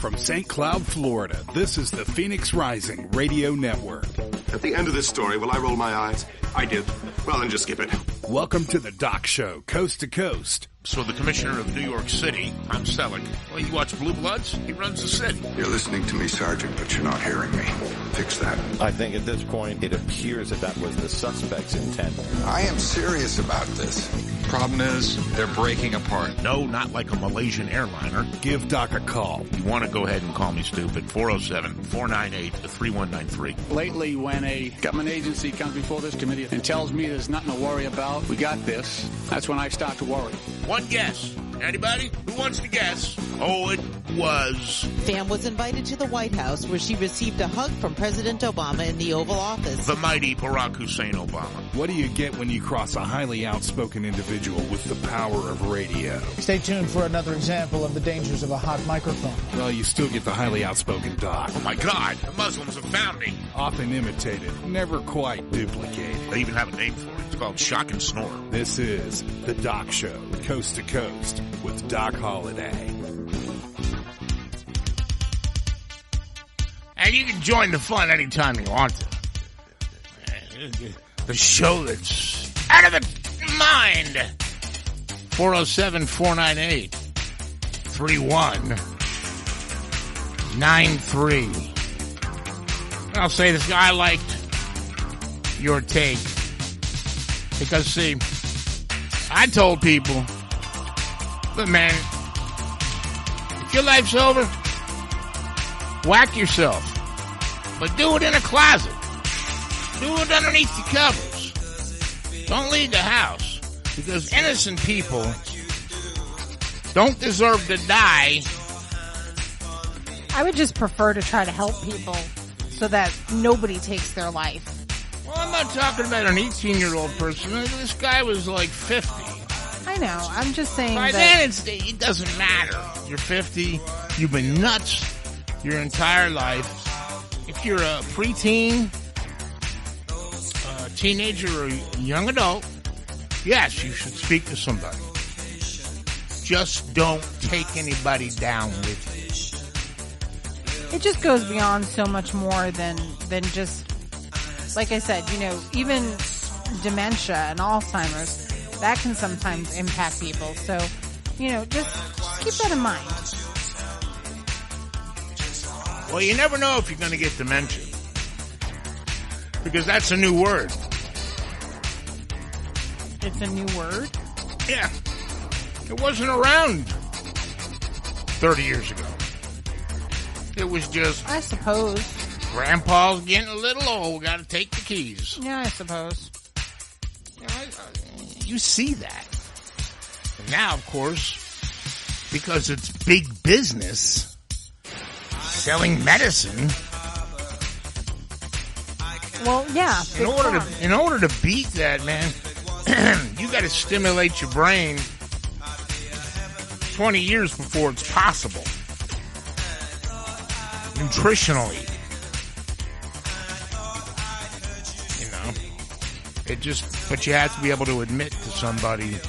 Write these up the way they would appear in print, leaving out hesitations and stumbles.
From St. Cloud, Florida, this is the Phoenix Rising Radio Network. At the end of this story, will I roll my eyes? I do. Well, then just skip it. Welcome to the Doc Show, coast to coast. So the commissioner of New York City, Tom Selleck, well, you watch Blue Bloods? He runs the city. You're listening to me, Sergeant, but you're not hearing me. Fix that. I think at this point, it appears that was the suspect's intent. I am serious about this. Problem is, they're breaking apart. No, not like a Malaysian airliner. Give Doc a call. You want to go ahead and call me stupid. 407-498-3193. Lately, when a government agency comes before this committee and tells me there's nothing to worry about, we got this, that's when I start to worry. One guess. Anybody? Who wants to guess? Oh, it was... Pham was invited to the White House where she received a hug from President Obama in the Oval Office. The mighty Barack Hussein Obama. What do you get when you cross a highly outspoken individual with the power of radio? Stay tuned for another example of the dangers of a hot microphone. Well, you still get the highly outspoken Doc. Oh my God, the Muslims have found me. Often imitated, never quite duplicated. They even have a name for it. It's called Shock and Snore. This is the Doc Show, coast to coast, with Doc Holliday. And you can join the fun anytime you want to. The show that's out of its mind. 407-498-3193. I'll say this guy liked your take. Because, see, I told people, look, man, if your life's over, whack yourself. But do it in a closet. Do it underneath the covers. Don't leave the house. Because innocent people don't deserve to die. I would just prefer to try to help people so that nobody takes their life. Well, I'm not talking about an 18-year-old person. This guy was like 50. I know. I'm just saying by that... then, it doesn't matter. You're 50. You've been nuts your entire life. If you're a preteen, a teenager, or a young adult, yes, you should speak to somebody. Just don't take anybody down with you. It just goes beyond so much more than just, like I said, you know, even dementia and Alzheimer's, that can sometimes impact people. So, you know, just keep that in mind. Well, you never know if you're going to get dementia. Because that's a new word. It's a new word? Yeah. It wasn't around 30 years ago. It was just... I suppose. Grandpa's getting a little old. Got to take the keys. Yeah, I suppose. You see that. And now, of course, because it's big business... selling medicine. Well, yeah. In order to beat that, man, you got to stimulate your brain 20 years before it's possible. Nutritionally. You know, but you have to be able to admit to somebody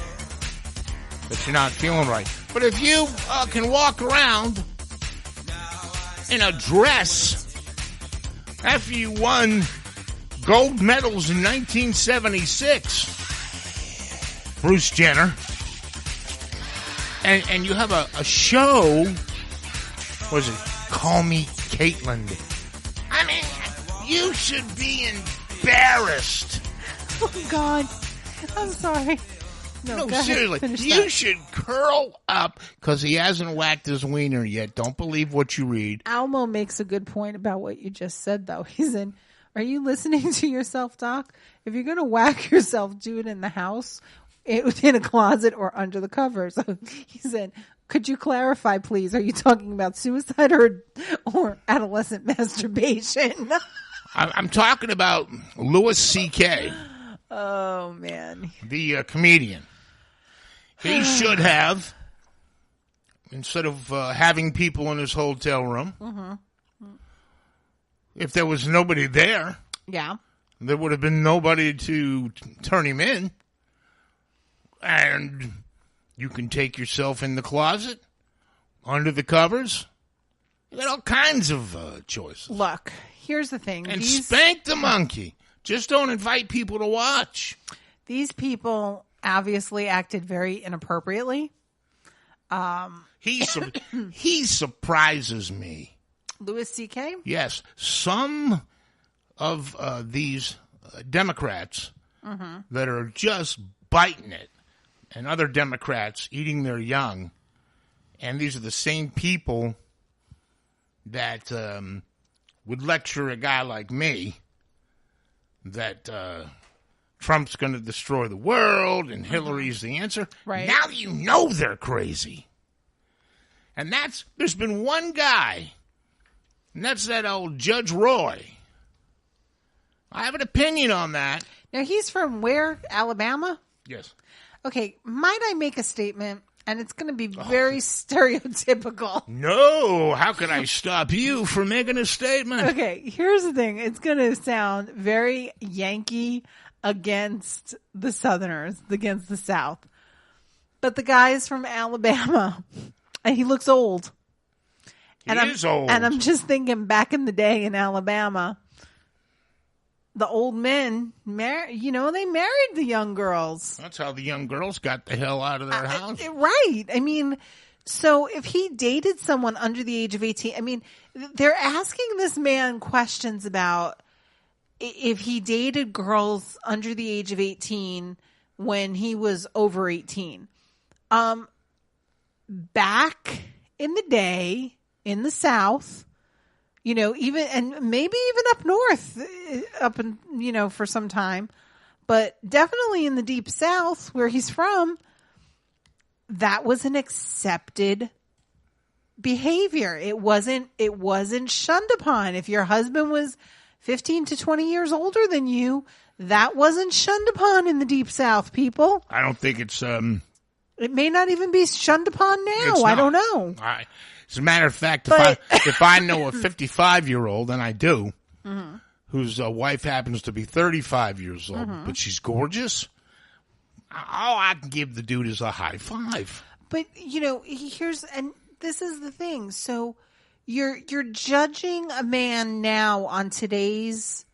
that you're not feeling right. But if you can walk around in a dress after you won gold medals in 1976, Bruce Jenner, and you have a show, what is it, Call Me Caitlin. I mean, you should be embarrassed. Oh, God. I'm sorry. No, seriously, you should curl up because he hasn't whacked his wiener yet. Don't believe what you read. Almo makes a good point about what you just said, though. He's in, are you listening to yourself, Doc? If you're going to whack yourself, do it in the house, in a closet, or under the covers. He said, could you clarify, please? Are you talking about suicide or adolescent masturbation? I'm talking about Louis C.K. Oh, man. The comedian. He should have, instead of having people in his hotel room, if there was nobody there, yeah, there would have been nobody to turn him in. And you can take yourself in the closet, under the covers, You got all kinds of choices. Look, here's the thing. And spank the monkey. Just don't invite people to watch. These people obviously acted very inappropriately. He surprises me. Louis C.K.? Yes. Some of these Democrats that are just biting it, and other Democrats eating their young, and these are the same people that would lecture a guy like me that Trump's going to destroy the world and Hillary's the answer. Right. Now you know they're crazy. And there's been one guy, and that's that old Judge Roy. I have an opinion on that. Now, he's from where? Alabama? Yes. Okay, might I make a statement? And it's going to be very stereotypical. No, how could I stop you from making a statement? Okay, here's the thing. It's going to sound very Yankee against the Southerners, against the South. But the guy's from Alabama, and he looks old. He is old. And I'm just thinking back in the day in Alabama, the old men, they married the young girls. That's how the young girls got the hell out of their house. Right. I mean, so if he dated someone under the age of 18, I mean, they're asking this man questions about if he dated girls under the age of 18 when he was over 18. Back in the day in the South, even, and maybe even up north, for some time, but definitely in the deep South where he's from, that was an accepted behavior. It wasn't shunned upon. If your husband was 15 to 20 years older than you, that wasn't shunned upon in the deep South, people. I don't think it's, it may not even be shunned upon now. I don't know. As a matter of fact, if I know a 55-year-old, and I do, whose wife happens to be 35 years old, but she's gorgeous, all I can give the dude is a high five. But, and this is the thing. So you're judging a man now on today's,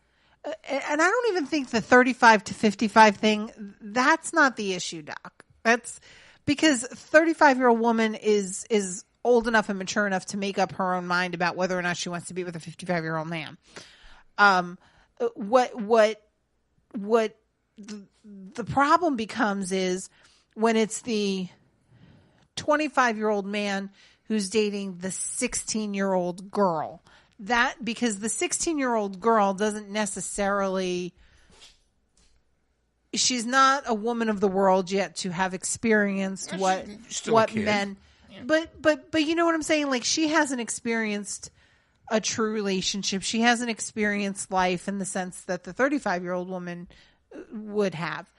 and I don't even think the 35 to 55 thing, that's not the issue, Doc. That's because a 35-year-old woman is old enough and mature enough to make up her own mind about whether or not she wants to be with a 55-year-old man. What the problem becomes is when it's the 25-year-old man who's dating the 16-year-old girl. Because the 16-year-old girl doesn't necessarily, she's not a woman of the world yet to have experienced what men. Yeah. But you know what I'm saying? Like, she hasn't experienced a true relationship. She hasn't experienced life in the sense that the 35-year-old woman would have.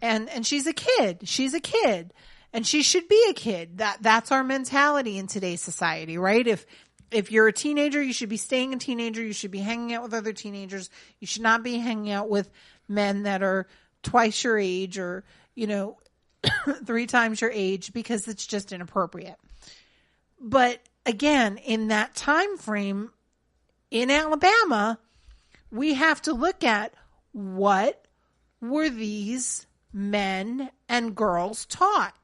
And she's a kid. She's a kid. And she should be a kid. That's our mentality in today's society, right? If you're a teenager, you should be staying a teenager. You should be hanging out with other teenagers. You should not be hanging out with men that are twice your age or, 3 times your age, because it's just inappropriate. But again, in that time frame in Alabama, we have to look at what were these men and girls taught?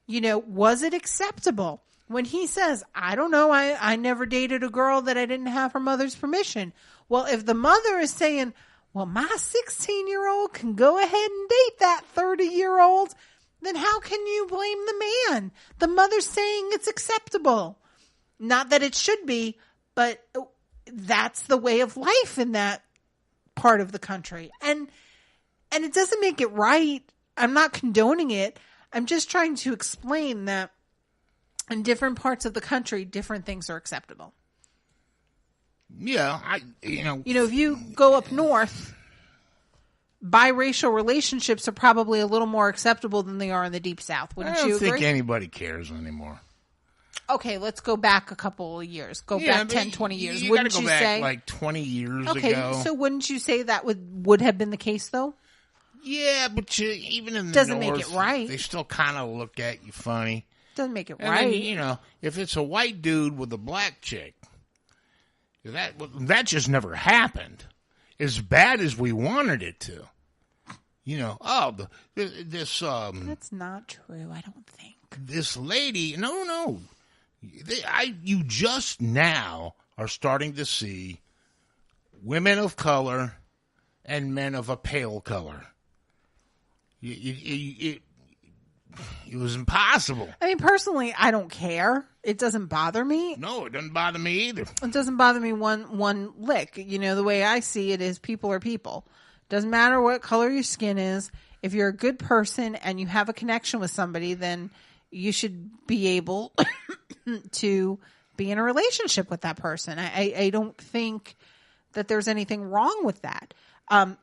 Was it acceptable? When he says, I don't know, I never dated a girl that I didn't have her mother's permission. Well, if the mother is saying, well, my 16-year-old can go ahead and date that 30-year-old, then how can you blame the man? The mother's saying it's acceptable. Not that it should be, but that's the way of life in that part of the country. And it doesn't make it right. I'm not condoning it. I'm just trying to explain that in different parts of the country, different things are acceptable. Yeah, if you go up north, biracial relationships are probably a little more acceptable than they are in the deep South. Wouldn't you agree? I don't think anybody cares anymore. Okay, let's go back a couple of years. Go back 10, 20 years. Wouldn't you say? Like 20 years ago. Okay, so wouldn't you say that would have been the case, though? Yeah, but even in the doesn't North, make it right. They still kind of look at you funny. Doesn't make it and right. Then, if it's a white dude with a black chick, That just never happened. As bad as we wanted it to. You know, this... That's not true, I don't think. This lady... No. You just now are starting to see women of color and men of a pale color. It was impossible. I mean, personally, I don't care. It doesn't bother me. No, it doesn't bother me either. It doesn't bother me one lick. You know, the way I see it is people are people. Doesn't matter what color your skin is. If you're a good person and you have a connection with somebody, then you should be able to be in a relationship with that person. I don't think that there's anything wrong with that.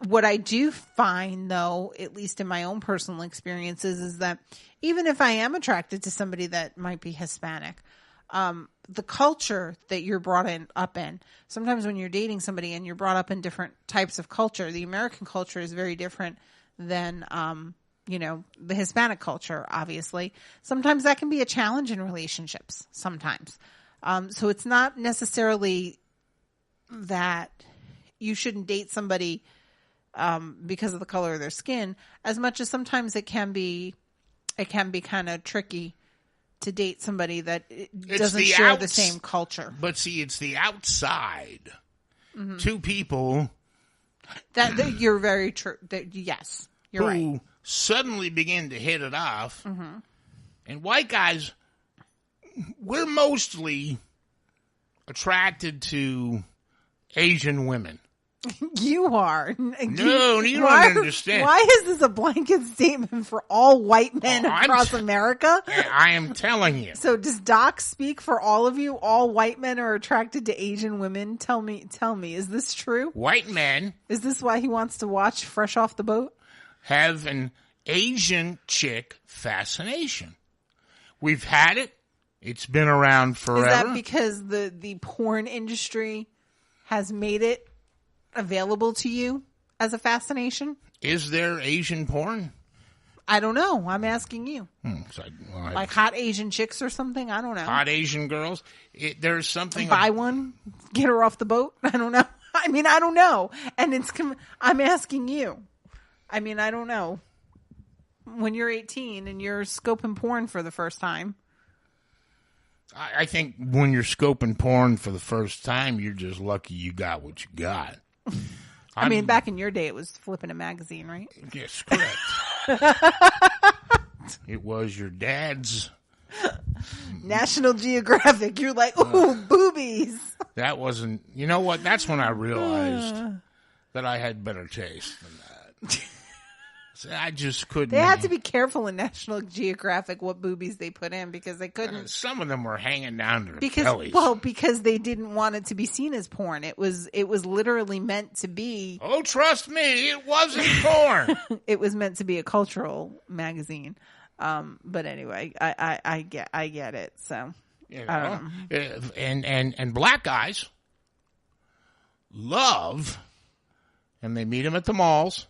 What I do find, though, at least in my own personal experiences, is that even if I am attracted to somebody that might be Hispanic, the culture that you're up in, sometimes when you're dating somebody and you're brought up in different types of culture, the American culture is very different than, the Hispanic culture, obviously. Sometimes that can be a challenge in relationships, sometimes. So it's not necessarily that you shouldn't date somebody because of the color of their skin, as much as sometimes it can be kind of tricky to date somebody that doesn't share the same culture. But see, it's the outside. Mm-hmm. Two people that you're very true. Yes, you're right. Who suddenly begin to hit it off, mm-hmm. and white guys, we're mostly attracted to Asian women. You are. No, you don't understand. Why is this a blanket statement for all white men across America? I am telling you. So does Doc speak for all of you? All white men are attracted to Asian women? Tell me, is this true? White men. Is this why he wants to watch Fresh Off the Boat? Have an Asian chick fascination. We've had it. It's been around forever. Is that because the porn industry has made it available to you as a fascination? Is there Asian porn? I don't know. I'm asking you. Like hot Asian chicks or something? I don't know. Hot Asian girls? There's something... Buy one? Get her off the boat? I don't know. I mean, I don't know. And I'm asking you. I mean, I don't know. When you're 18 and you're scoping porn for the first time... I think when you're scoping porn for the first time, you're just lucky you got what you got. I mean, back in your day, it was flipping a magazine, right? Yes, correct. It was your dad's National Geographic. You're like, ooh, boobies. That wasn't. You know what? That's when I realized that I had better taste than that. So I just couldn't. They had to be careful in National Geographic what boobies they put in because they couldn't. Some of them were hanging down to their bellies. Well, because they didn't want it to be seen as porn. It was literally meant to be. Oh, trust me, it wasn't porn. It was meant to be a cultural magazine. But anyway, I get it. So you know, and black guys love, and they meet them at the malls.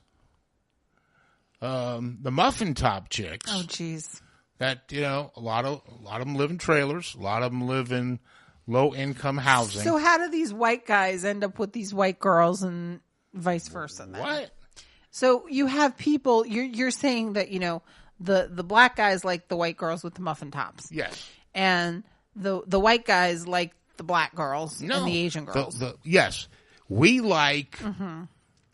The muffin top chicks. Oh, jeez. That, you know, a lot of them live in trailers. A lot of them live in low income housing. So how do these white guys end up with these white girls and vice versa? Then? What? So you have people. You're saying that, you know, the black guys like the white girls with the muffin tops. Yes. And the white guys like the black girls and the Asian girls. Yes. We like. Mm-hmm.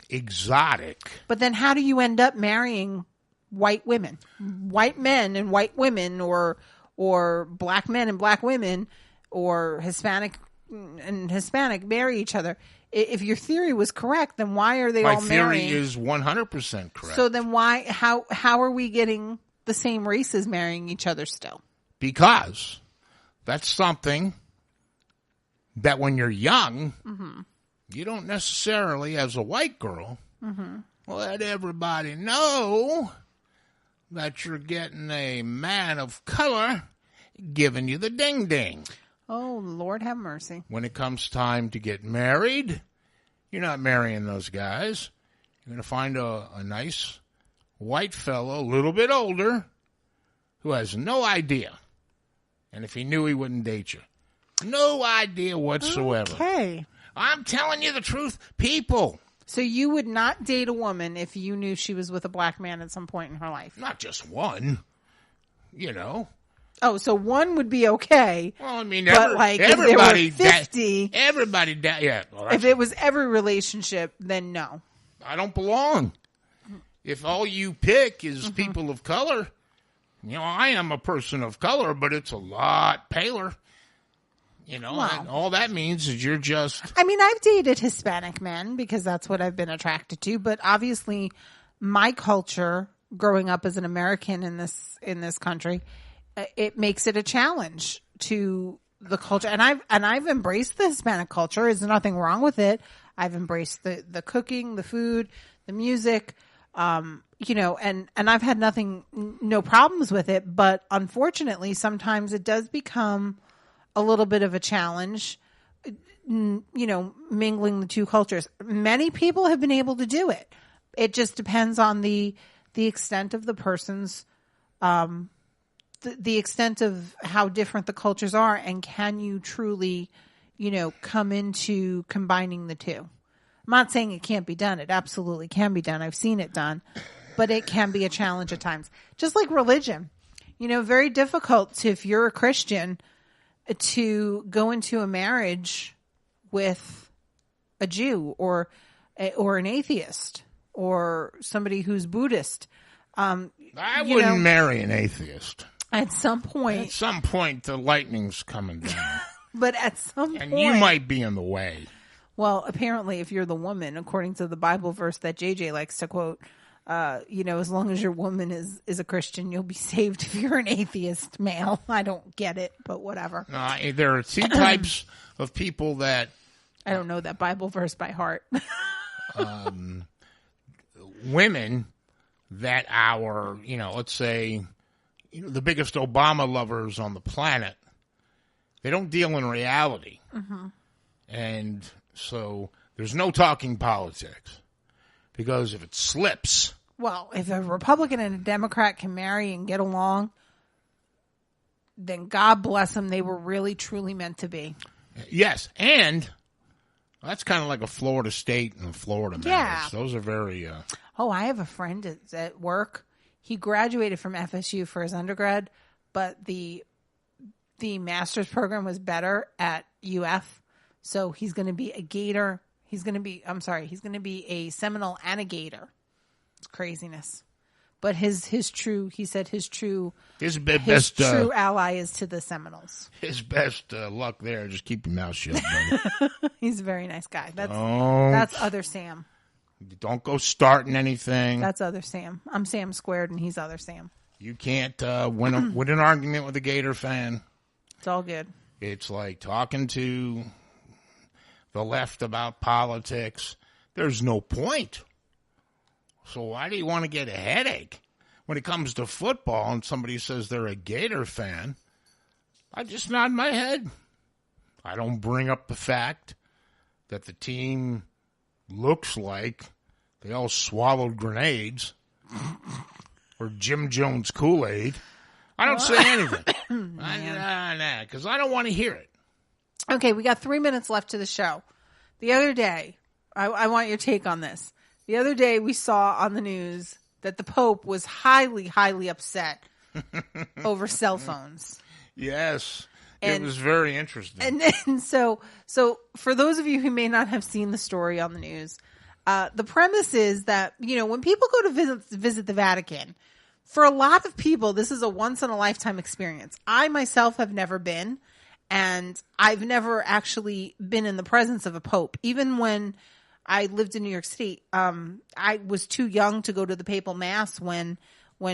Exotic. But then how do you end up marrying white women? White men and white women or black men and black women or Hispanic and Hispanic marry each other. If your theory was correct, then why are they all marrying? My theory is 100% correct. So then how are we getting the same races marrying each other still? Because that's something that when you're young, mm-hmm. you don't necessarily, as a white girl, mm-hmm. let everybody know that you're getting a man of color giving you the ding-ding. Oh, Lord have mercy. When it comes time to get married, you're not marrying those guys. You're going to find a nice white fellow, a little bit older, who has no idea. And if he knew, he wouldn't date you. No idea whatsoever. Okay. I'm telling you the truth, people. So you would not date a woman if you knew she was with a black man at some point in her life? Not just one, you know. Oh, so one would be okay. Well, I mean, but like everybody, if there were 50, yeah. Well, if it was every relationship, then no. I don't belong. If all you pick is people of color, you know, I am a person of color, but it's a lot paler. You know, and all that means is you're just... I mean, I've dated Hispanic men because that's what I've been attracted to. But obviously, my culture, growing up as an American in this country, it makes it a challenge to the culture. And I've embraced the Hispanic culture. There's nothing wrong with it. I've embraced the cooking, the food, the music, you know, and I've had no problems with it. But unfortunately, sometimes it does become a little bit of a challenge, you know, mingling the two cultures. Many people have been able to do it. It just depends on the extent of the person's, the extent of how different the cultures are, and can you truly, you know, come into combining the two. I'm not saying it can't be done. It absolutely can be done. I've seen it done, but it can be a challenge at times. Just like religion, you know, very difficult to, if you're a Christian, to go into a marriage with a Jew or an atheist or somebody who's Buddhist. I wouldn't marry an atheist. At some point. The lightning's coming down. But at some point. And you might be in the way. Well, apparently if you're the woman, according to the Bible verse that JJ likes to quote, you know, as long as your woman is a Christian, you'll be saved. If you're an atheist male, I don't get it, but whatever. There are two types of people that... I don't know that Bible verse by heart. Women that are, you know, let's say, you know, the biggest Obama lovers on the planet, they don't deal in reality. Mm-hmm. And so there's no talking politics. Because if it slips... Well, if a Republican and a Democrat can marry and get along, then God bless them. They were really, truly meant to be. Yes, and that's kind of like a Florida State and a Florida marriage. Yeah. Those are very... Oh, I have a friend at work. He graduated from FSU for his undergrad, but the master's program was better at UF, so he's going to be a Gator. He's going to be a Seminole and a Gator. It's craziness. But his best true ally is to the Seminoles. His best luck there. Just keep your mouth shut, buddy. He's a very nice guy. That's other Sam. Don't go starting anything. That's other Sam. I'm Sam squared, and he's other Sam. You can't win an argument with a Gator fan. It's all good. It's like talking to the left about politics. There's no point. So why do you want to get a headache? When it comes to football and somebody says they're a Gator fan, I just nod my head. I don't bring up the fact that the team looks like they all swallowed grenades or Jim Jones Kool-Aid. I don't say anything. Because I don't want to hear it. Okay, we got 3 minutes left to the show. The other day, I want your take on this. The other day we saw on the news that the Pope was highly, highly upset over cell phones. Yes. It was very interesting. And so for those of you who may not have seen the story on the news, the premise is that, you know, when people go to visit the Vatican, for a lot of people, this is a once in a lifetime experience. I myself have never been, and I've never actually been in the presence of a Pope. Even when I lived in New York City, I was too young to go to the papal mass when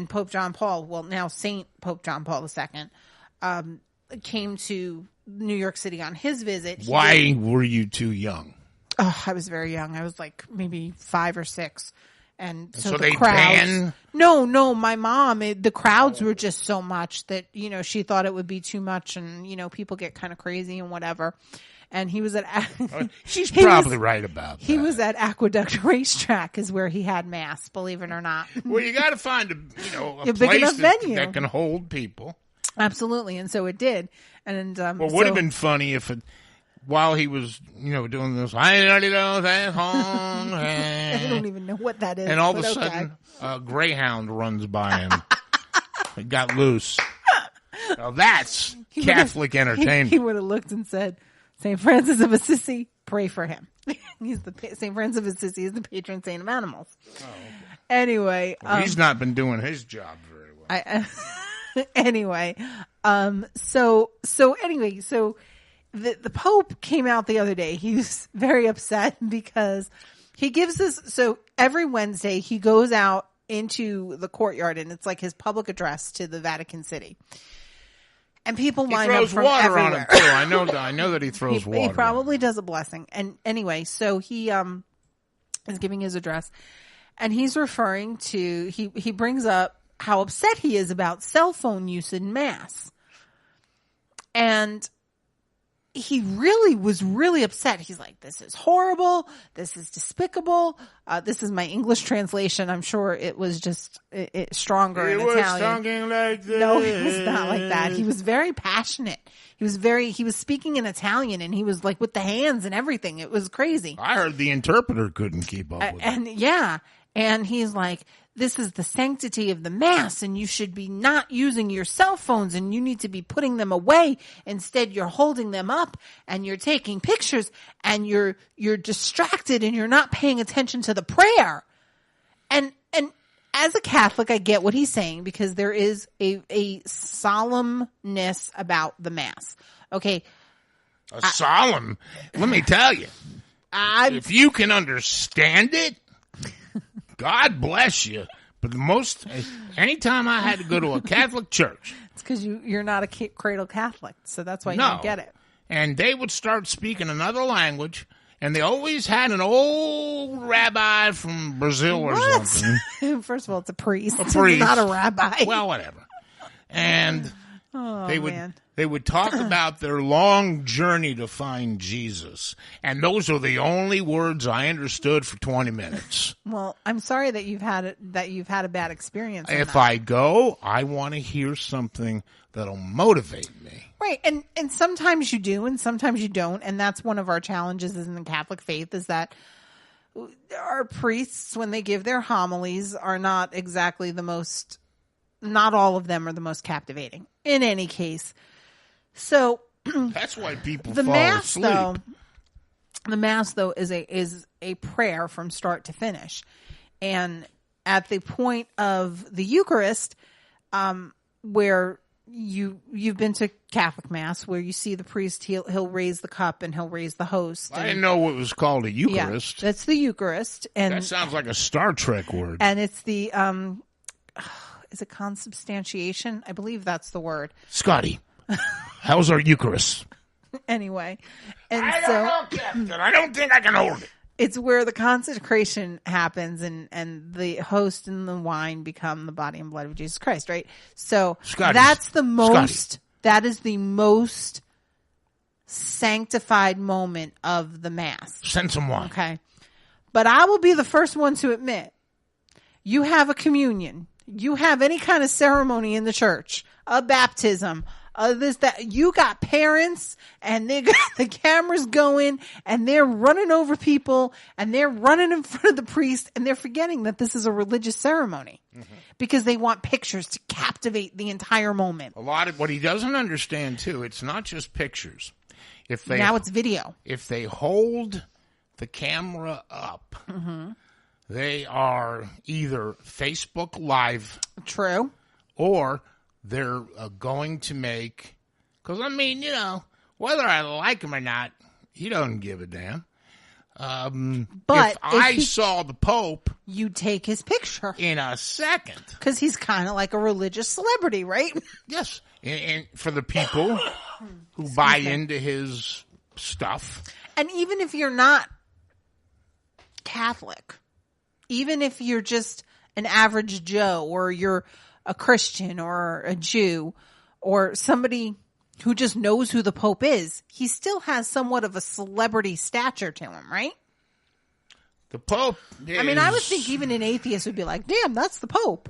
Pope John Paul, well, now Saint Pope John Paul II, came to New York City on his visit. Why were you too young? Oh, I was very young. I was like maybe 5 or 6. And so they crowds, ban? No, my mom, the crowds were just so much that, you know, she thought it would be too much, and, you know, people get kind of crazy and whatever. And he was at... She's probably right about that. He was at Aqueduct Racetrack is where he had mass, believe it or not. Well, you got to find a big place enough venue that can hold people. Absolutely, and so it did. And would have been funny if while he was, doing this, I already know that song. I don't even know what that is. And all of a sudden, a greyhound runs by him. It got loose. Now that's Catholic entertainment. He would have looked and said, St. Francis of Assisi, pray for him. St. Francis of Assisi is the patron saint of animals. Oh, okay. Anyway. He's not been doing his job very well. Anyway. So the Pope came out the other day. He was very upset because he gives us, so every Wednesday he goes out into the courtyard and it's like his public address to the Vatican City. And people line up from water everywhere. On him too. I know that he throws water. He probably does a blessing. And anyway, so he is giving his address and he's referring to, he brings up how upset he is about cell phone use in Mass. And he really was really upset. He's like, this is horrible. This is despicable. This is my English translation. I'm sure it was just stronger in Italian. Was talking like this. No, he was not like that. He was very passionate. He was speaking in Italian and he was like with the hands and everything. It was crazy. I heard the interpreter couldn't keep up with it. And yeah. And he's like, this is the sanctity of the Mass and you should be not using your cell phones and you need to be putting them away. Instead, you're holding them up and you're taking pictures and you're distracted and you're not paying attention to the prayer. And as a Catholic, I get what he's saying because there is a solemnness about the Mass. Okay. Solemn? Let me tell you. If you can understand it, God bless you. But anytime I had to go to a Catholic church. It's because you're not a cradle Catholic, so that's why you don't get it. And they would start speaking another language, and they always had an old rabbi from Brazil or something. First of all, it's a priest. A priest. It's not a rabbi. Well, whatever. And they would talk about their long journey to find Jesus. And those are the only words I understood for 20 minutes. Well, I'm sorry that you've had a bad experience. If I go, I want to hear something that'll motivate me. Right. And sometimes you do and sometimes you don't. And that's one of our challenges in the Catholic faith is that our priests, when they give their homilies, are not exactly not all of them are the most captivating in any case. So that's why people fall asleep. The Mass though is a prayer from start to finish. And at the point of the Eucharist, where you've been to Catholic Mass where you see the priest, he'll raise the cup and he'll raise the host. I didn't know it was called a Eucharist. Yeah, that's the Eucharist. And that sounds like a Star Trek word. And it's the is it consubstantiation? I believe that's the word. Scotty, how's our Eucharist? Anyway. And I don't know, Captain. I don't think I can hold it. It's where the consecration happens and the host and the wine become the body and blood of Jesus Christ, right? So that is the most sanctified moment of the Mass. Send some wine. Okay. But I will be the first one to admit, you have a communion, you have any kind of ceremony in the church, a baptism, that you got parents and they got the cameras going and they're running over people and they're running in front of the priest and they're forgetting that this is a religious ceremony because they want pictures to captivate the entire moment. A lot of what he doesn't understand too, it's not just pictures. Now it's video. If they hold the camera up, they are either Facebook Live. True. Or they're going to make, because I mean, whether I like him or not, he doesn't give a damn. But if I saw the Pope, you'd take his picture in a second, because he's kind of like a religious celebrity, right? Yes, and for the people who buy into his stuff, and even if you're not Catholic, even if you're just an average Joe, or you're a Christian or a Jew or somebody who just knows who the Pope is, he still has somewhat of a celebrity stature to him, right? The Pope is... I mean, I would think even an atheist would be like, damn, that's the Pope.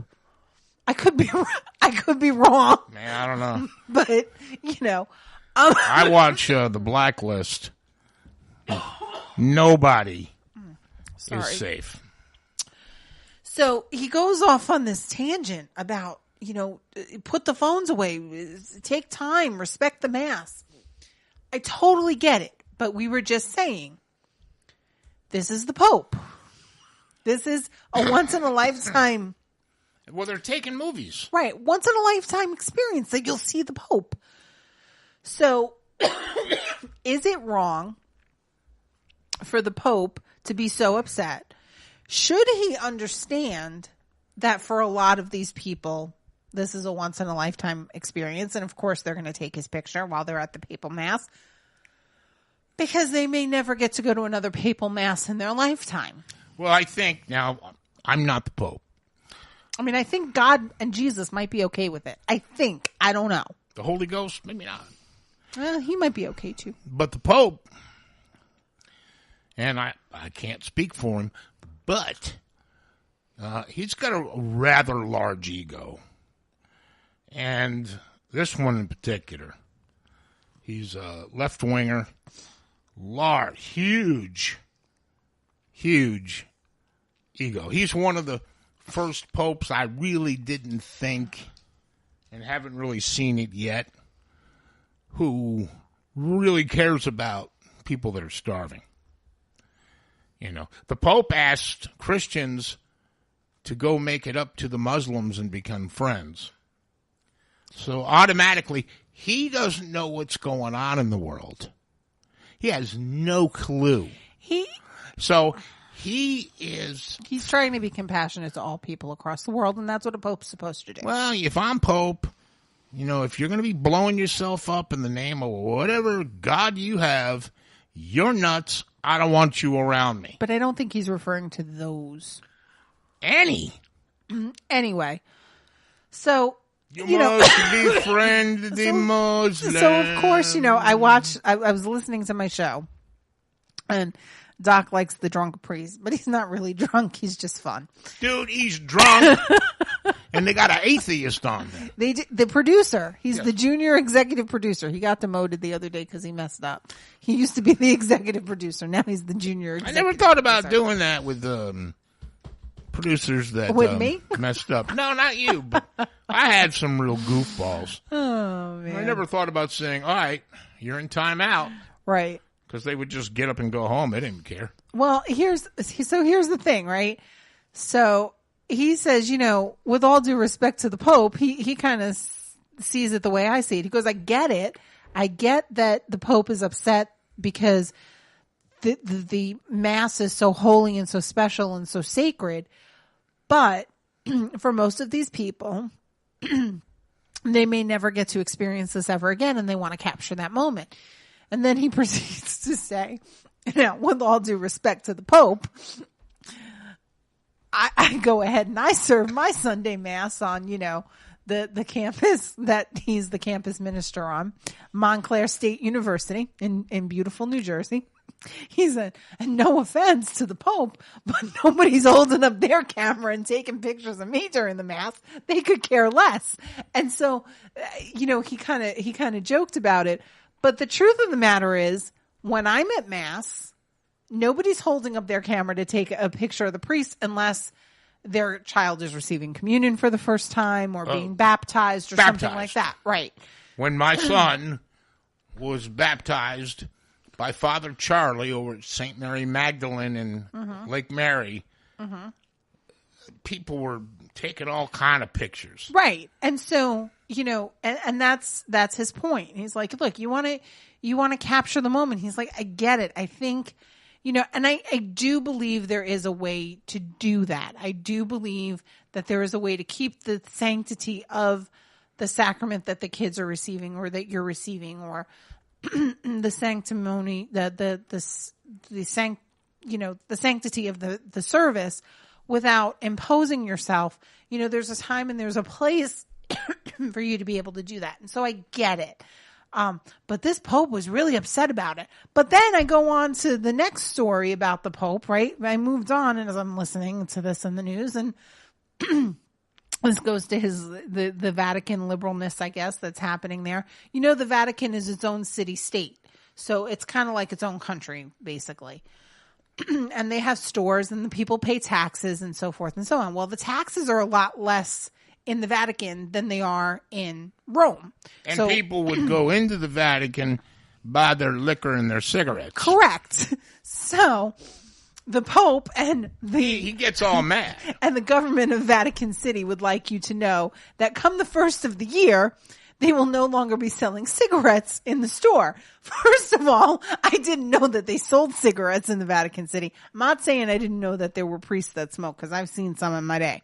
I could be wrong. Man, I don't know. But, I watch The Blacklist Nobody is Sorry. safe. So he goes off on this tangent about, put the phones away, take time, respect the Mass. I totally get it, but we were just saying, this is the Pope. This is a once-in-a-lifetime... Well, they're taking movies. Right, once-in-a-lifetime experience that you'll see the Pope. So, is it wrong for the Pope to be so upset? Should he understand that for a lot of these people, this is a once-in-a-lifetime experience, and of course they're going to take his picture while they're at the papal mass, because they may never get to go to another papal mass in their lifetime. Well, I think, now, I'm not the Pope. I mean, I think God and Jesus might be okay with it. I think. I don't know. The Holy Ghost, maybe not. Well, he might be okay too. But the Pope, and I can't speak for him, but he's got a rather large ego. And this one in particular, he's a left-winger, large, huge ego. He's one of the first popes I really didn't think, and haven't really seen it yet, who really cares about people that are starving. The Pope asked Christians to go make it up to the Muslims and become friends. So automatically, he doesn't know what's going on in the world. He has no clue. He's trying to be compassionate to all people across the world, and that's what a Pope's supposed to do. Well, if I'm Pope, if you're going to be blowing yourself up in the name of whatever God you have, you're nuts. I don't want you around me. But I don't think he's referring to those. Anyway, so you must befriend the Muslims. So of course, I was listening to my show, and Doc likes the drunk priest, but he's not really drunk. He's just fun. Dude, he's drunk. And they got an atheist on there. The producer. He's the junior executive producer. He got demoted the other day because he messed up. He used to be the executive producer. Now he's the junior executive I never thought about doing that with producers that with me? Messed up. No, not you. But I had some real goofballs. Oh, man. I never thought about saying, all right, you're in timeout. Right. Because they would just get up and go home. They didn't care. Well, here's the thing, right? So he says, with all due respect to the Pope, he kind of sees it the way I see it. He goes, I get it. I get that the Pope is upset because the Mass is so holy and so special and so sacred. But for most of these people, they may never get to experience this ever again, and they want to capture that moment. And then he proceeds to say, with all due respect to the Pope, I go ahead and I serve my Sunday Mass on, the campus that he's the campus minister on, Montclair State University in beautiful New Jersey. He said, and no offense to the Pope, but nobody's holding up their camera and taking pictures of me during the Mass. They could care less. And so, he kind of joked about it. But the truth of the matter is, when I'm at Mass, nobody's holding up their camera to take a picture of the priest unless their child is receiving communion for the first time or being baptized or something like that. Right. When my son was baptized by Father Charlie over at St. Mary Magdalene in Lake Mary, people were taking all kind of pictures. Right. And so, and that's his point. He's like, look, you want to capture the moment. He's like, I get it. I think, and I do believe there is a way to do that. I do believe that there is a way to keep the sanctity of the sacrament that the kids are receiving or that you're receiving, or the sanctimony, the sanctity of the service without imposing yourself. There's a time and there's a place for you to be able to do that. And so I get it. But this Pope was really upset about it. But then I go on to the next story about the Pope, right? I moved on, and as I'm listening to this in the news, and this goes to the Vatican liberalness, I guess, that's happening there. The Vatican is its own city-state. So it's kind of like its own country, basically. And they have stores and the people pay taxes and so forth and so on. Well, the taxes are a lot less in the Vatican than they are in Rome. And people would go into the Vatican, buy their liquor and their cigarettes. Correct. So the Pope and he gets all mad. And the government of Vatican City would like you to know that come the first of the year, they will no longer be selling cigarettes in the store. First of all, I didn't know that they sold cigarettes in the Vatican City. I'm not saying I didn't know that there were priests that smoke, because I've seen some in my day.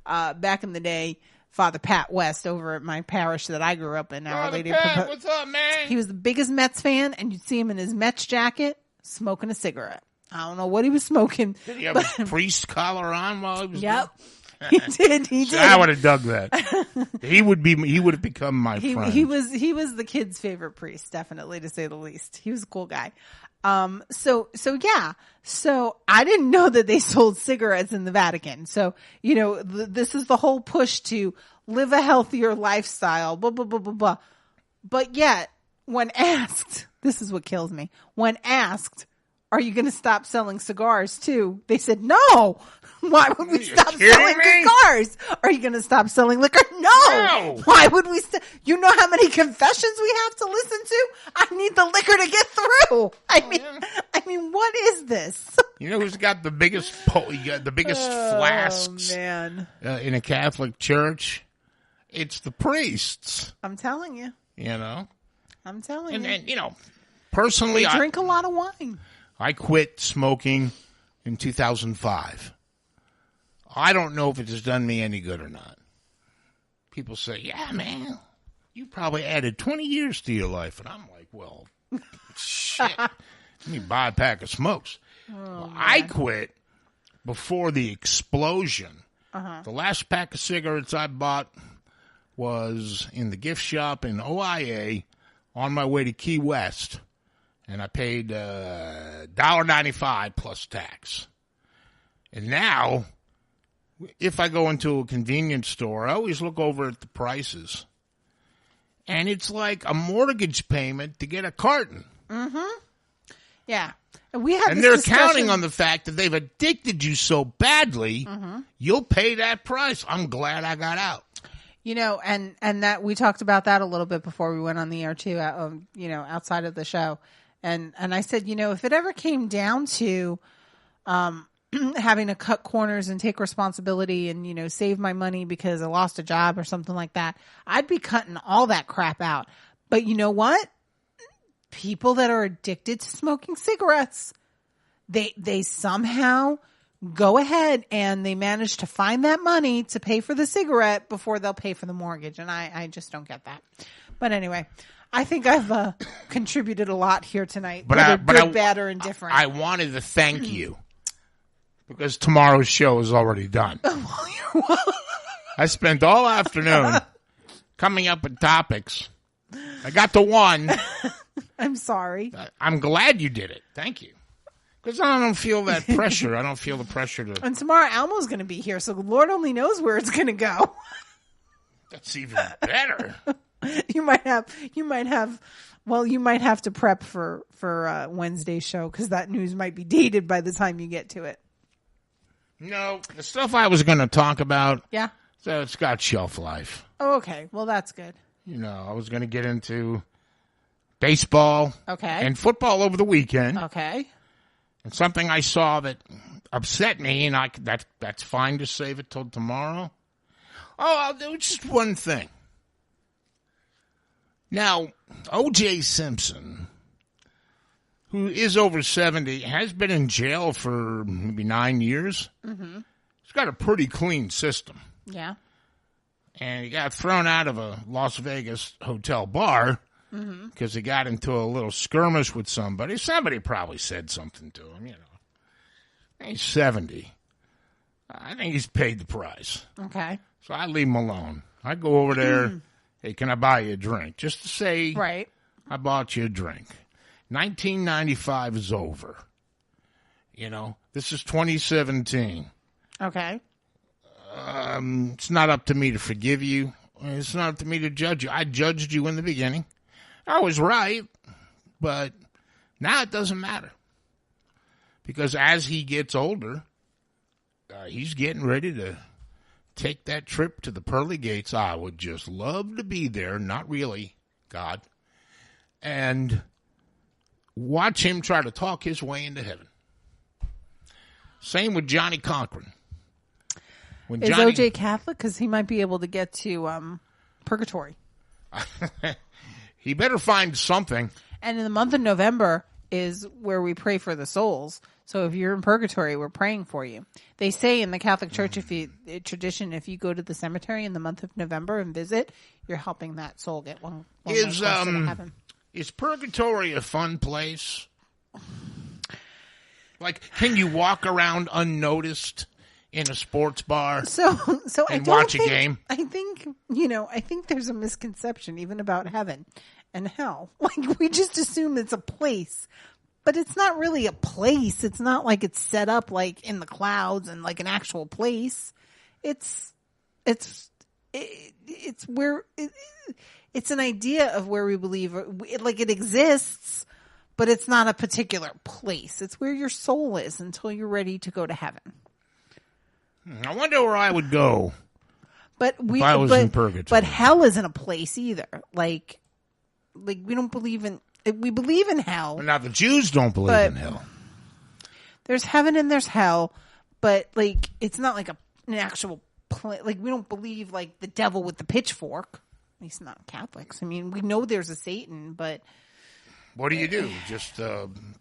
Back in the day, Father Pat West over at my parish that I grew up in. Father Pat, what's up, man? He was the biggest Mets fan, and you'd see him in his Mets jacket smoking a cigarette. I don't know what he was smoking. Did he have a priest collar on while he was Yep. He did. He did. I would have dug that. He would have become my friend. He was the kid's favorite priest, definitely, to say the least. He was a cool guy. So yeah. So I didn't know that they sold cigarettes in the Vatican. So, this is the whole push to live a healthier lifestyle, blah, blah, blah, blah, blah. But yet, when asked, this is what kills me. When asked, are you going to stop selling cigars too? They said, no. Why would we stop selling cigars? Are you going to stop selling liquor? No. Why would we you know how many confessions we have to listen to? I need the liquor to get through. I mean, what is this? You know who's got the biggest flasks man. In a Catholic church? It's the priests. I'm telling you. I'm telling you. And personally, they drink a lot of wine. I quit smoking in 2005. I don't know if it has done me any good or not. People say, yeah, man, you probably added 20 years to your life. And I'm like, well, shit. Let me buy a pack of smokes. I quit before the explosion. The last pack of cigarettes I bought was in the gift shop in OIA on my way to Key West. And I paid $1.95 plus tax. And now, if I go into a convenience store, I always look over at the prices. And it's like a mortgage payment to get a carton. Mm-hmm. Yeah. And they're counting on the fact that they've addicted you so badly, you'll pay that price. I'm glad I got out. And that we talked about that a little bit before we went on the air too, outside of the show. And I said, if it ever came down to having to cut corners and take responsibility and, save my money because I lost a job or something like that, I'd be cutting all that crap out. But you know what? People that are addicted to smoking cigarettes, they somehow go ahead and they manage to find that money to pay for the cigarette before they'll pay for the mortgage. And I just don't get that. But anyway, I think I've contributed a lot here tonight, whether good, bad, or indifferent. I wanted to thank you because tomorrow's show is already done. I spent all afternoon coming up with topics. I got to one. I'm sorry. I'm glad you did it. Thank you. Because I don't feel that pressure. I don't feel the pressure to... And tomorrow Almo's going to be here, so Lord only knows where it's going to go. That's even better. You might have to prep for Wednesday's show because that news might be dated by the time you get to it. No, the stuff I was going to talk about, yeah, so it's got shelf life. Oh, okay. Well, that's good. I was going to get into baseball, okay, and football over the weekend, okay. And something I saw that upset me, and that's fine to save it till tomorrow. Oh, I'll do just one thing. Now, O.J. Simpson, who is over 70, has been in jail for maybe 9 years. Mm-hmm. He's got a pretty clean system. Yeah. And he got thrown out of a Las Vegas hotel bar because he got into a little skirmish with somebody. Somebody probably said something to him, He's 70. I think he's paid the price. Okay. So I leave him alone. I go over there. Hey, can I buy you a drink? Just to say, right. I bought you a drink. 1995 is over. This is 2017. Okay. It's not up to me to forgive you. It's not up to me to judge you. I judged you in the beginning. I was right, but Now it doesn't matter. Because as he gets older, he's getting ready to take that trip to the pearly gates. I would just love to be there. Not really, God. And watch him try to talk his way into heaven. Same with Johnny Cochran. Is OJ Catholic? Because he might be able to get to purgatory. He better find something. And in the month of November is where we pray for the souls. So if you're in purgatory, we're praying for you. They say in the Catholic Church, if you go to the cemetery in the month of November and visit, you're helping that soul get one closer to heaven. Is purgatory a fun place? Like, can you walk around unnoticed in a sports bar and watch a game? I think there's a misconception even about heaven and hell. Like, we just assume it's a place. But it's not really a place. It's not like it's set up like in the clouds and like an actual place. It's where it's an idea of where we believe it exists, but it's not a particular place. It's where your soul is until you're ready to go to heaven. I wonder where I would go. If I was in purgatory. But hell isn't a place either. Like we don't believe in. We believe in hell. Now, the Jews don't believe in hell. There's heaven and there's hell, but like it's not like an actual place. Like, we don't believe like the devil with the pitchfork. At least not Catholics. I mean, we know there's a Satan, but what do? Just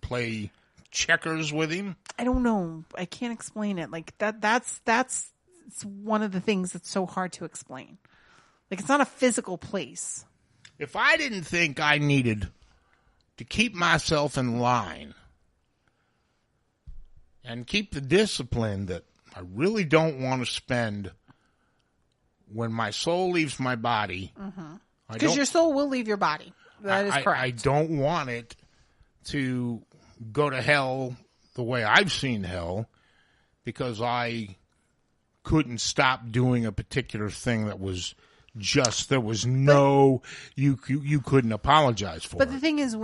play checkers with him? I don't know. I can't explain it. Like that's it's one of the things that's so hard to explain. Like, it's not a physical place. If I didn't think I needed to keep myself in line and keep the discipline that I really don't want to spend when my soul leaves my body. Because your soul will leave your body. That is correct. I don't want it to go to hell the way I've seen hell because I couldn't stop doing a particular thing that was there was you couldn't apologize for. But the thing is,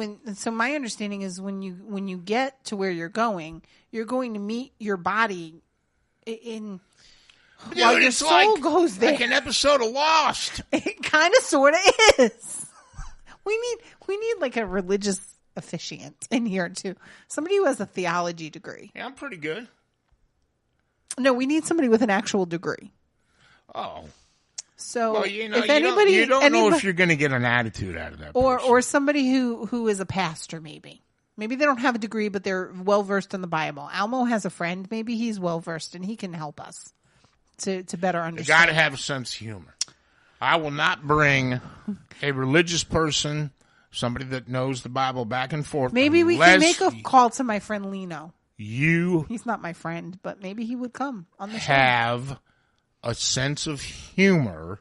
my understanding is when you get to where you're going to meet your body in. Dude, while your soul goes there, like an episode of Lost. It kind of, sort of is. We need like a religious officiant in here too. Somebody who has a theology degree. Yeah, I'm pretty good. No, we need somebody with an actual degree. Oh. So, well, if anybody, you don't know if you're going to get an attitude out of that person. Or somebody who is a pastor, maybe they don't have a degree, but they're well versed in the Bible. Almo has a friend, maybe he's well versed and he can help us to better understand. You got to have a sense of humor. I will not bring a religious person, somebody that knows the Bible back and forth. Maybe we can make a call to my friend Lino. He's not my friend, but maybe he would come on the show. Have a sense of humor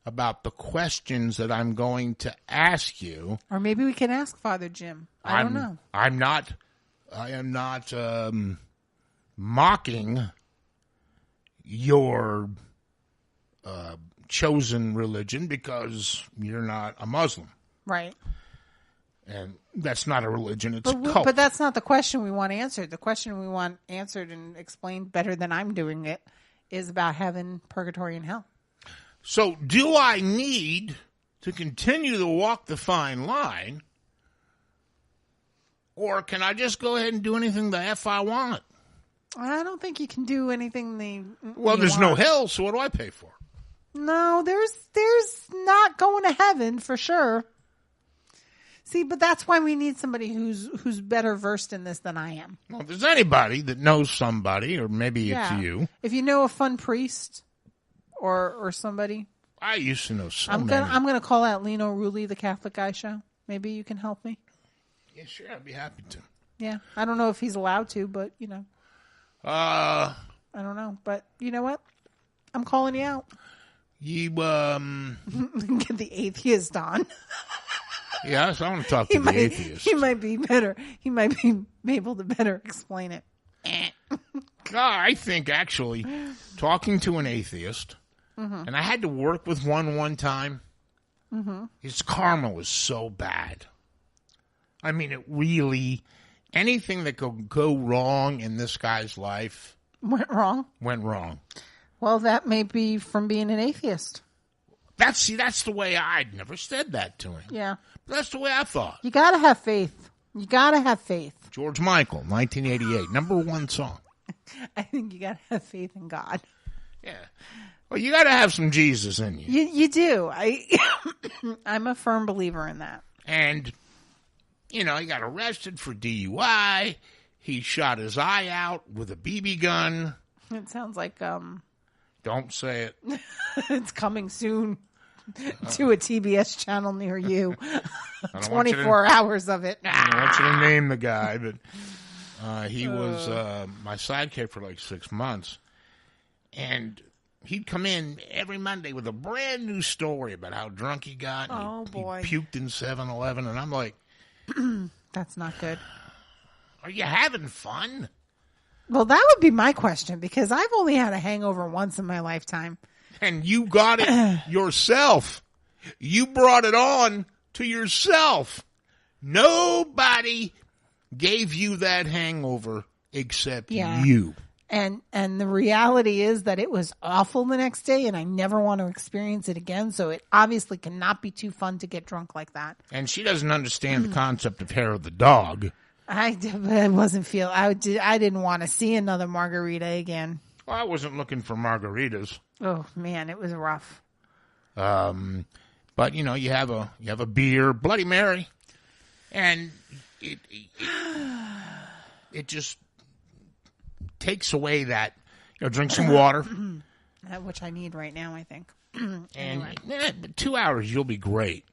about the questions that I'm going to ask you. Or maybe we can ask Father Jim. I don't know. I am not mocking your chosen religion because you're not a Muslim. Right. And that's not a religion, it's a cult. But that's not the question we want answered. The question we want answered and explained better than I'm doing it is about heaven, purgatory, and hell. So do I need to continue to walk the fine line, or can I just go ahead and do anything the F I want? I don't think you can do anything Well, there's no hell, so what do I pay for? No, there's not going to heaven for sure. See, but that's why we need somebody who's better versed in this than I am. Well, if there's anybody that knows somebody, or maybe it's you. If you know a fun priest or somebody. I used to know I'm gonna call out Lino Rulli, the Catholic Guy Show. Maybe you can help me. Yeah, sure, I'd be happy to. Yeah, I don't know if he's allowed to, but I don't know, but you know what? I'm calling you out. You get the atheist on. Yes, I want to talk to the atheist. He might be better. He might be able to better explain it. I think actually talking to an atheist, and I had to work with one time. His karma was so bad. I mean, it really, anything that could go wrong in this guy's life Went wrong? Went wrong. Well, that may be from being an atheist. That's the way I'd never said that to him. Yeah. But that's the way I thought. You got to have faith. You got to have faith. George Michael, 1988, #1 song. I think you got to have faith in God. Yeah. Well, you got to have some Jesus in you. You do. I'm a firm believer in that. And, he got arrested for DUI. He shot his eye out with a BB gun. It sounds like... Don't say it. It's coming soon to a TBS channel near you. 24 hours of it. I don't want you to name the guy, but he was my sidekick for like 6 months. And he'd come in every Monday with a brand new story about how drunk he got. And boy. He puked in 7-Eleven. And I'm like... That's not good. Are you having fun? Well, that would be my question, because I've only had a hangover once in my lifetime. And you got it yourself. You brought it on to yourself. Nobody gave you that hangover except you. And the reality is that it was awful the next day, and I never want to experience it again. So it obviously cannot be too fun to get drunk like that. And she doesn't understand the concept of hair of the dog. I didn't want to see another margarita again. Well, I wasn't looking for margaritas. Oh man, it was rough. But you have a beer, Bloody Mary, and it just takes away that. Drink some water, which I need right now, I think. And 2 hours, you'll be great.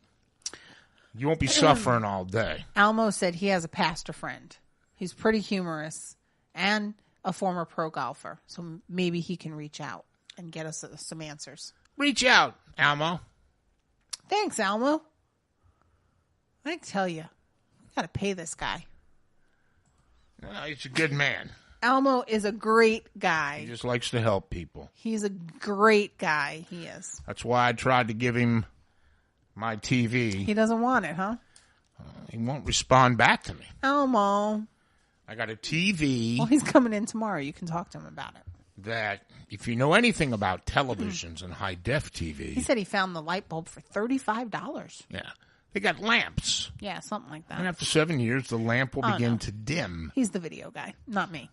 You won't be suffering all day. Almo said he has a pastor friend. He's pretty humorous and a former pro golfer. So maybe he can reach out and get us some answers. Reach out, Almo. Thanks, Almo. I tell you, we got to pay this guy. He's a good man. Almo is a great guy. He just likes to help people. He's a great guy. He is. That's why I tried to give him my TV. He doesn't want it, huh? He won't respond back to me. Elmo. I got a TV. Well, he's coming in tomorrow. You can talk to him about it. That, if you know anything about televisions and high-def TV... He said he found the light bulb for $35. Yeah. They got lamps. Yeah, something like that. And after 7 years, the lamp will begin to dim. He's the video guy, not me.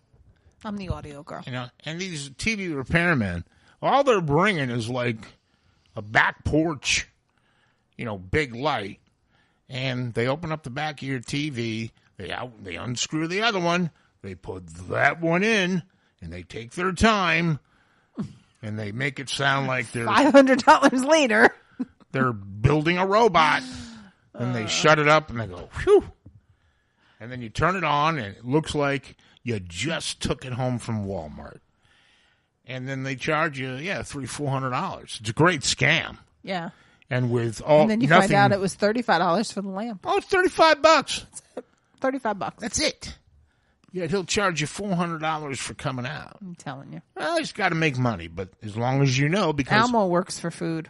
I'm the audio girl. And these TV repairmen, all they're bringing is like a back porch, big light. And they open up the back of your TV. They unscrew the other one. They put that one in. And they take their time. And they make it sound like they're... $500 later. They're building a robot. And they shut it up and they go, whew. And then you turn it on and it looks like you just took it home from Walmart. And then they charge you, $300-$400. It's a great scam. Yeah. And with all and then you find out it was $35 for the lamp. Oh, it's $35. That's it. $35. That's it. Yeah, he'll charge you $400 for coming out. I'm telling you. Well, he's got to make money, but as long as you know, because Almo works for food.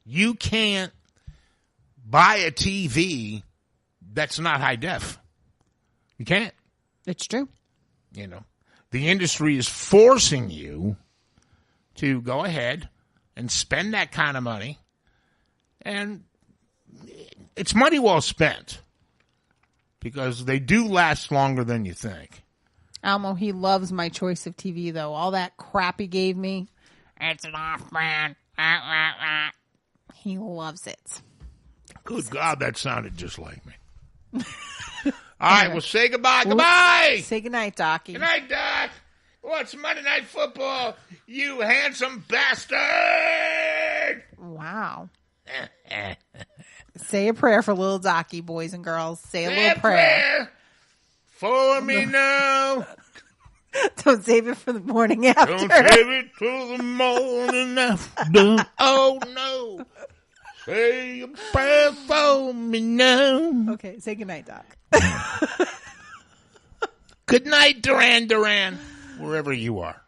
You can't buy a TV that's not high def. You can't. It's true. The industry is forcing you to go ahead and spend that kind of money. And it's money well spent because they do last longer than you think. Almo, he loves my choice of TV, though. All that crap he gave me, it's an off-brand. He loves it. Good God, that sounded just like me. All right, well, say goodbye. Goodbye. Say goodnight, Docky. Good night, Doc. What's Monday Night Football, you handsome bastard? Wow. Say a prayer for little Docky, boys and girls. Say a little prayer. For me now. Don't save it for the morning after. Don't save it for the morning after. Oh, no. Say a prayer for me now. Okay, say goodnight, Doc. Good night, Duran Duran, wherever you are.